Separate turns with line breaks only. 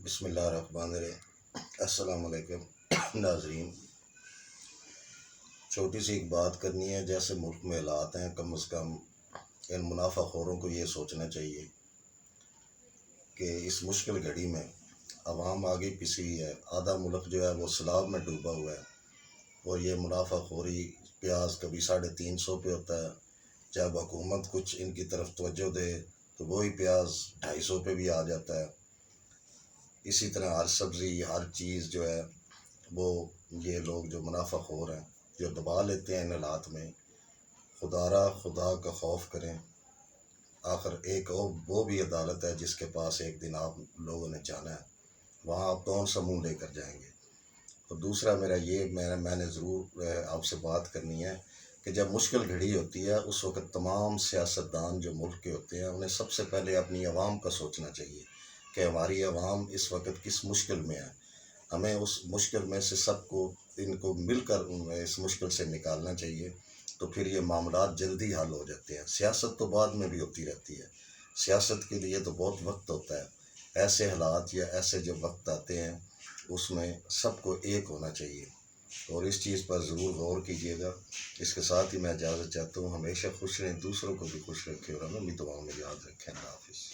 بسم اللہ الرحمن الرحیم۔ السلام علیکم ناظرین، چھوٹی سی ایک بات کرنی ہے۔ جیسے ملک میں حالات ہیں، کم از کم ان منافع خوروں کو یہ سوچنا چاہیے کہ اس مشکل گھڑی میں عوام آگے پسی ہوئی ہے، آدھا ملک جو ہے وہ سیلاب میں ڈوبا ہوا ہے، اور یہ منافع خوری پیاز کبھی 350 پہ ہوتا ہے، جب حکومت کچھ ان کی طرف توجہ دے تو وہی پیاز 250 پہ بھی آ جاتا ہے۔ اسی طرح ہر سبزی، ہر چیز جو ہے وہ یہ لوگ جو منافع خور ہیں جو دبا لیتے ہیں ان حالات میں، خدا کا خوف کریں۔ آخر ایک اور وہ بھی عدالت ہے جس کے پاس ایک دن آپ لوگوں نے جانا ہے، وہاں آپ کون سا منہ لے کر جائیں گے۔ اور دوسرا میرا یہ میں نے ضرور آپ سے بات کرنی ہے کہ جب مشکل گھڑی ہوتی ہے اس وقت تمام سیاستدان جو ملک کے ہوتے ہیں انہیں سب سے پہلے اپنی عوام کا سوچنا چاہیے کہ ہماری عوام اس وقت کس مشکل میں ہے۔ ہمیں اس مشکل میں سے سب کو ان کو مل کر اس مشکل سے نکالنا چاہیے، تو پھر یہ معاملات جلدی حل ہو جاتے ہیں۔ سیاست تو بعد میں بھی ہوتی رہتی ہے، سیاست کے لیے تو بہت وقت ہوتا ہے۔ ایسے حالات یا ایسے جب وقت آتے ہیں اس میں سب کو ایک ہونا چاہیے، اور اس چیز پر ضرور غور کیجیے گا۔ اس کے ساتھ ہی میں اجازت چاہتا ہوں۔ ہمیشہ خوش رہیں، دوسروں کو بھی خوش رکھیں اور ہمیں بھی دعاؤں میں یاد رکھیں۔ اللہ حافظ۔